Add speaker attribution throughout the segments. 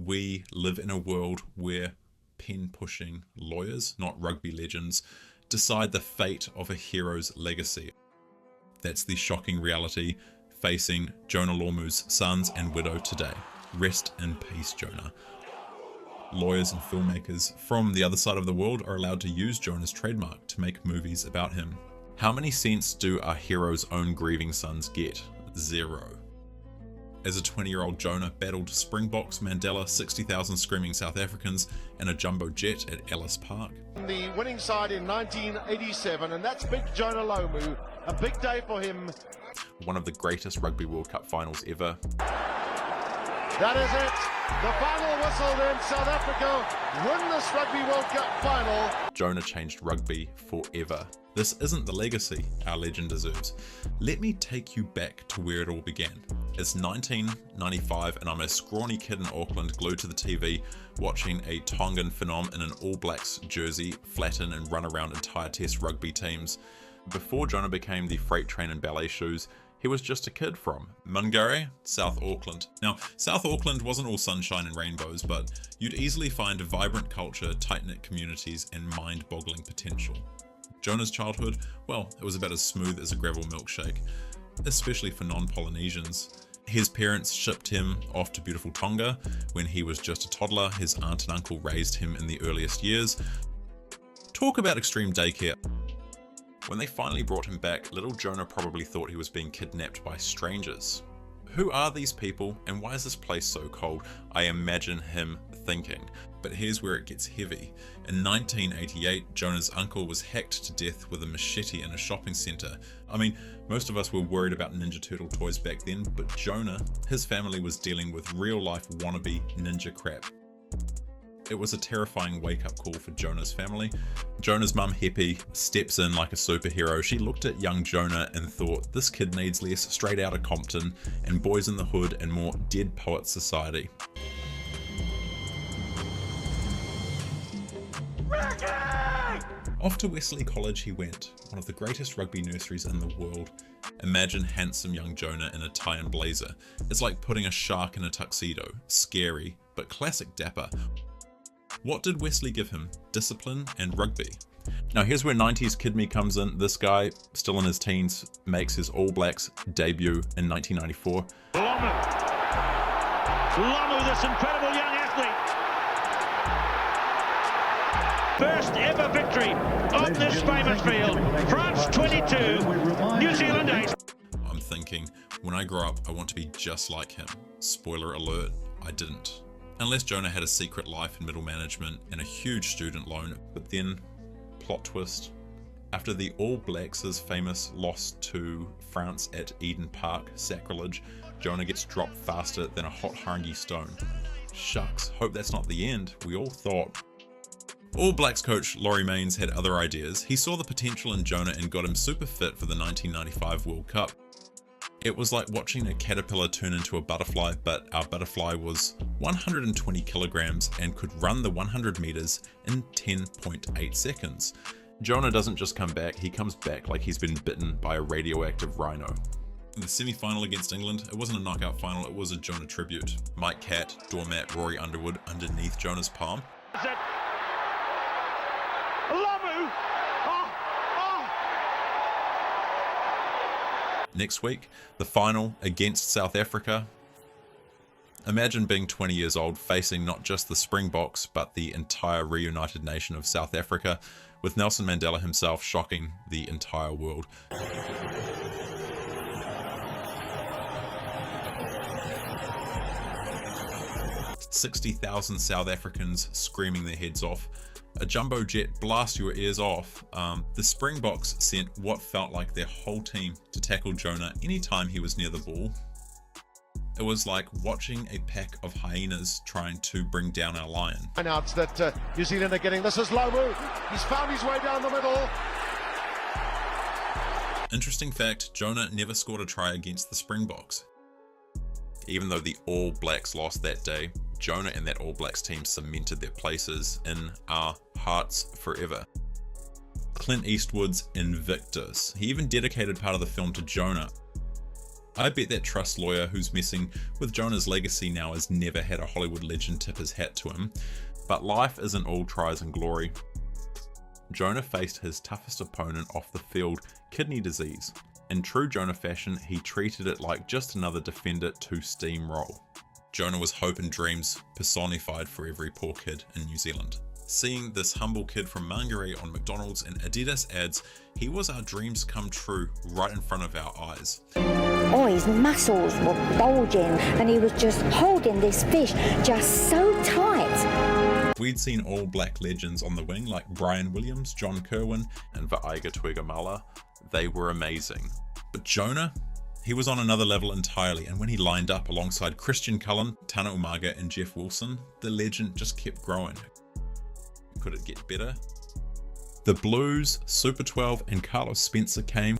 Speaker 1: we live in a world where pen-pushing lawyers, not rugby legends, decide the fate of a hero's legacy. That's the shocking reality facing Jonah Lormu's sons and widow today. Rest in peace, Jonah. Lawyers and filmmakers from the other side of the world are allowed to use Jonah's trademark to make movies about him. How many cents do our hero's own grieving sons get? 0. As a 20-year-old, Jonah battled Springboks, Mandela, 60,000 screaming South Africans, and a jumbo jet at Ellis Park.
Speaker 2: The winning side in 1987, and that's big Jonah Lomu. A big day for him.
Speaker 1: One of the greatest Rugby World Cup finals ever.
Speaker 2: That is it. The final whistle, then South Africa win this Rugby World Cup final.
Speaker 1: Jonah changed rugby forever. This isn't the legacy our legend deserves. Let me take you back to where it all began. It's 1995 and I'm a scrawny kid in Auckland glued to the TV watching a Tongan phenom in an All Blacks jersey flatten and run around entire test rugby teams. Before Jonah became the freight train and ballet shoes, he was just a kid from Mungare, South Auckland. Now, South Auckland wasn't all sunshine and rainbows, but you'd easily find vibrant culture, tight-knit communities, and mind-boggling potential. Jonah's childhood, well, it was about as smooth as a gravel milkshake, especially for non-Polynesians. His parents shipped him off to beautiful Tonga when he was just a toddler. His aunt and uncle raised him in the earliest years. Talk about extreme daycare. When they finally brought him back, little Jonah probably thought he was being kidnapped by strangers. Who are these people and why is this place so cold? I imagine him thinking. But here's where it gets heavy. In 1988, Jonah's uncle was hacked to death with a machete in a shopping centre. I mean, most of us were worried about Ninja Turtle toys back then, but Jonah, his family was dealing with real-life wannabe ninja crap. It was a terrifying wake-up call for Jonah's family. Jonah's mum, Heppy, steps in like a superhero. She looked at young Jonah and thought, this kid needs less Straight Outta Compton and Boys in the Hood and more Dead Poets Society.
Speaker 2: Ricky!
Speaker 1: Off to Wesley College he went, one of the greatest rugby nurseries in the world. Imagine handsome young Jonah in a tie and blazer. It's like putting a shark in a tuxedo. Scary, but classic dapper. What did Wesley give him? Discipline and rugby. Now here's where 90s kid me comes in. This guy, still in his teens, makes his All Blacks debut in 1994.
Speaker 3: Lamu, this incredible young athlete. First ever victory on this famous field. France 22, New Zealand 8.
Speaker 1: I'm thinking, when I grow up, I want to be just like him. Spoiler alert, I didn't. Unless Jonah had a secret life in middle management and a huge student loan. But then, plot twist, after the All Blacks' famous loss to France at Eden Park, sacrilege, Jonah gets dropped faster than a hot harangi stone. Shucks, hope that's not the end. We all thought. All Blacks coach Laurie Mains had other ideas. He saw the potential in Jonah and got him super fit for the 1995 World Cup. It was like watching a caterpillar turn into a butterfly, but our butterfly was 120 kilograms and could run the 100 meters in 10.8 seconds. Jonah doesn't just come back, he comes back like he's been bitten by a radioactive rhino. In the semi-final against England, it wasn't a knockout final, it was a Jonah tribute. Mike Catt, doormat Rory Underwood underneath Jonah's palm.
Speaker 3: Lamu!
Speaker 1: Next week, the final against South Africa. Imagine being 20 years old, facing not just the Springboks, but the entire reunited nation of South Africa, with Nelson Mandela himself shocking the entire world. 60,000 South Africans screaming their heads off. A jumbo jet blast your ears off. The Springboks sent what felt like their whole team to tackle Jonah anytime he was near the ball. It was like watching a pack of hyenas trying to bring down our lion.
Speaker 2: Announced that New Zealand are getting, this is Lomu. He's found his way down the middle.
Speaker 1: Interesting fact, Jonah never scored a try against the Springboks. Even though the All Blacks lost that day, Jonah and that All Blacks team cemented their places in our hearts forever. Clint Eastwood's Invictus. He even dedicated part of the film to Jonah. I bet that trust lawyer who's messing with Jonah's legacy now has never had a Hollywood legend tip his hat to him. But life isn't all tries and glory. Jonah faced his toughest opponent off the field, kidney disease. In true Jonah fashion, he treated it like just another defender to steamroll. Jonah was hope and dreams personified for every poor kid in New Zealand. Seeing this humble kid from Mangere on McDonald's and Adidas ads, he was our dreams come true right in front of our eyes.
Speaker 4: Oh, his muscles were bulging and he was just holding this fish just so tight.
Speaker 1: We'd seen all black legends on the wing like Brian Williams, John Kerwin and Va'aiga Tuigamala. They were amazing. But Jonah? He was on another level entirely, and when he lined up alongside Christian Cullen, Tana Umaga and Jeff Wilson, the legend just kept growing. Could it get better? The Blues, Super 12 and Carlos Spencer came.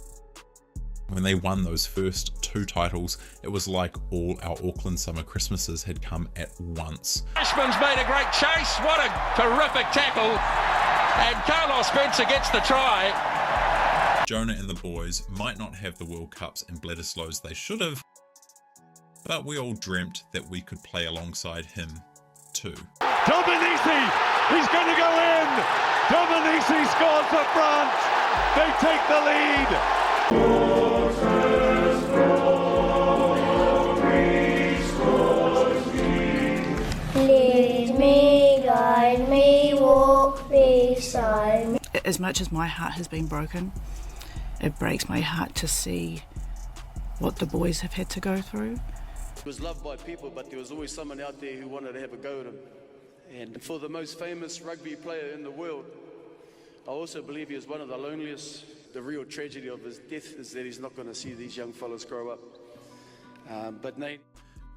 Speaker 1: When they won those first 2 titles, it was like all our Auckland summer Christmases had come at once.
Speaker 5: Ashman's made a great chase, what a terrific tackle, and Carlos Spencer gets the try.
Speaker 1: Jonah and the boys might not have the World Cups and Bledisloes they should have, but we all dreamt that we could play alongside him too.
Speaker 2: Dominici, he's going to go in. Dominici scores for France. They take the lead.
Speaker 6: Lead me, guide me, walk beside me.
Speaker 7: As much as my heart has been broken, it breaks my heart to see what the boys have had to go through.
Speaker 8: He was loved by people, but there was always someone out there who wanted to have a go at him. And for the most famous rugby player in the world, I also believe he was one of the loneliest. The real tragedy of his death is that he's not going to see these young fellas grow up. But Nate.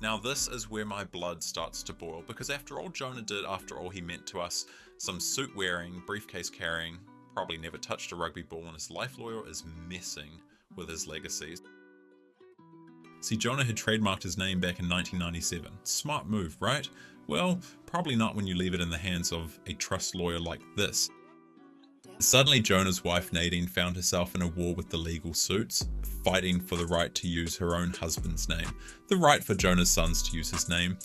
Speaker 1: Now this is where my blood starts to boil, because after all Jonah did, after all he meant to us, some suit wearing, briefcase carrying, probably never touched a rugby ball, and his life lawyer is messing with his legacy. See, Jonah had trademarked his name back in 1997. Smart move, right? Well, probably not when you leave it in the hands of a trust lawyer like this. Suddenly Jonah's wife Nadine found herself in a war with the legal suits, fighting for the right to use her own husband's name, the right for Jonah's sons to use his name.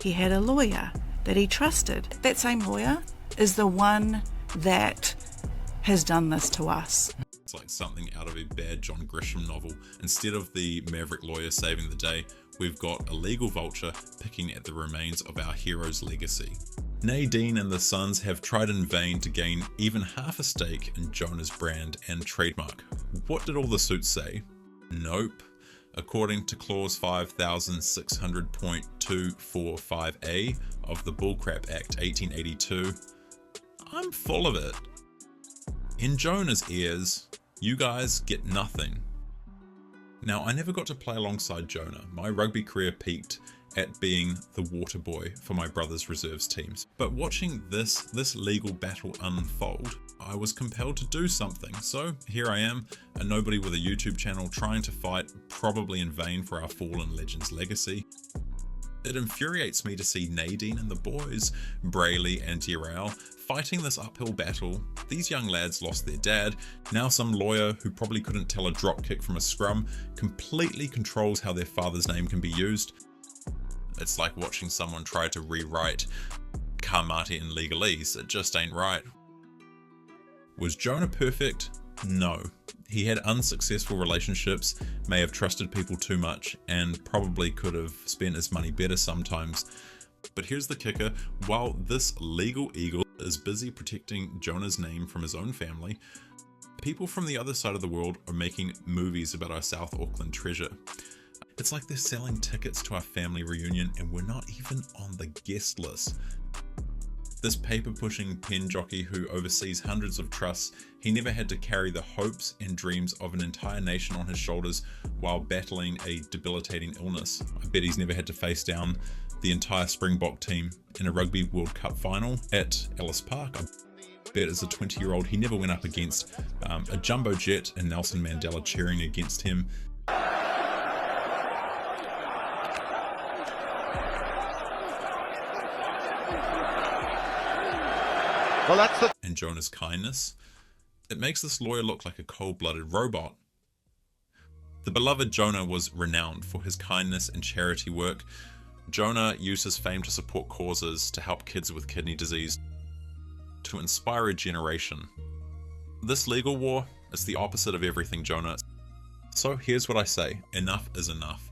Speaker 7: He had a lawyer that he trusted. That same lawyer is the one that has done this to us.
Speaker 1: It's like something out of a bad John Grisham novel. Instead of the maverick lawyer saving the day, we've got a legal vulture picking at the remains of our hero's legacy. Nadine and the sons have tried in vain to gain even half a stake in Jonah's brand and trademark. What did all the suits say? Nope. According to clause 5600.245A of the Bullcrap Act 1882, I'm full of it. In Jonah's ears, you guys get nothing. Now, I never got to play alongside Jonah. My rugby career peaked at being the water boy for my brother's reserves teams. But watching this legal battle unfold, I was compelled to do something. So here I am, a nobody with a YouTube channel trying to fight, probably in vain, for our fallen legend's legacy. It infuriates me to see Nadine and the boys, Brayley and Yarao, fighting this uphill battle. These young lads lost their dad. Now some lawyer who probably couldn't tell a drop kick from a scrum completely controls how their father's name can be used. It's like watching someone try to rewrite Kamate in legalese. It just ain't right. Was Jonah perfect? No. He had unsuccessful relationships, may have trusted people too much, and probably could have spent his money better sometimes. But here's the kicker: while this legal eagle is busy protecting Jonah's name from his own family, people from the other side of the world are making movies about our South Auckland treasure. It's like they're selling tickets to our family reunion and we're not even on the guest list. This paper-pushing pen jockey who oversees hundreds of trusts, he never had to carry the hopes and dreams of an entire nation on his shoulders while battling a debilitating illness. I bet he's never had to face down the entire Springbok team in a Rugby World Cup final at Ellis Park. I bet as a 20-year-old he never went up against a jumbo jet and Nelson Mandela cheering against him.
Speaker 2: Well, that's the...
Speaker 1: And Jonah's kindness. It makes this lawyer look like a cold-blooded robot. The beloved Jonah was renowned for his kindness and charity work. Jonah used his fame to support causes, to help kids with kidney disease, to inspire a generation. This legal war is the opposite of everything Jonah is. So here's what I say, enough is enough.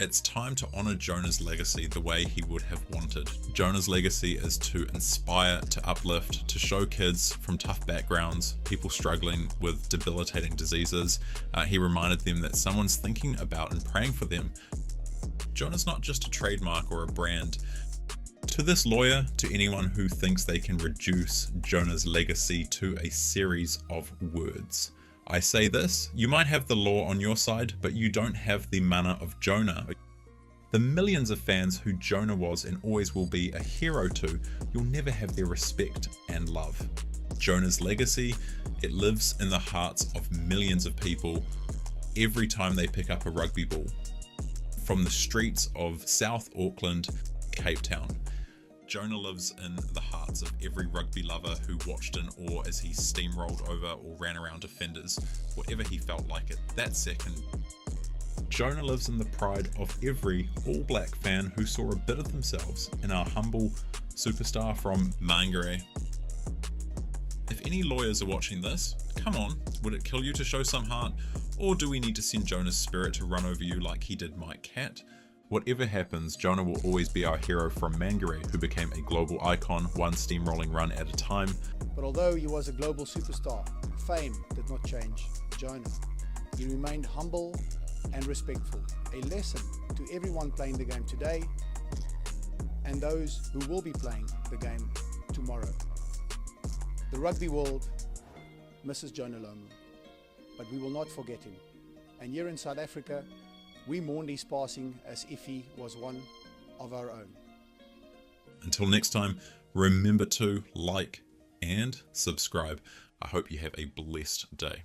Speaker 1: It's time to honor Jonah's legacy the way he would have wanted. Jonah's legacy is to inspire, to uplift, to show kids from tough backgrounds, people struggling with debilitating diseases. He reminded them that someone's thinking about and praying for them. Jonah's not just a trademark or a brand. To this lawyer, to anyone who thinks they can reduce Jonah's legacy to a series of words, I say this: you might have the law on your side, but you don't have the mana of Jonah. The millions of fans who Jonah was and always will be a hero to, you'll never have their respect and love. Jonah's legacy, it lives in the hearts of millions of people every time they pick up a rugby ball. From the streets of South Auckland, Cape Town, Jonah lives in the hearts of every rugby lover who watched in awe as he steamrolled over or ran around defenders, whatever he felt like at that second. Jonah lives in the pride of every All Black fan who saw a bit of themselves in our humble superstar from Mangere. If any lawyers are watching this, come on, would it kill you to show some heart? Or do we need to send Jonah's spirit to run over you like he did Mike Cat? Whatever happens, Jonah will always be our hero from Mangere, who became a global icon, one steamrolling run at a time.
Speaker 9: But although he was a global superstar, fame did not change Jonah. He remained humble and respectful, a lesson to everyone playing the game today and those who will be playing the game tomorrow. The rugby world misses Jonah Lomu, but we will not forget him. And here in South Africa, we mourn his passing as if he was one of our own.
Speaker 1: Until next time, remember to like and subscribe. I hope you have a blessed day.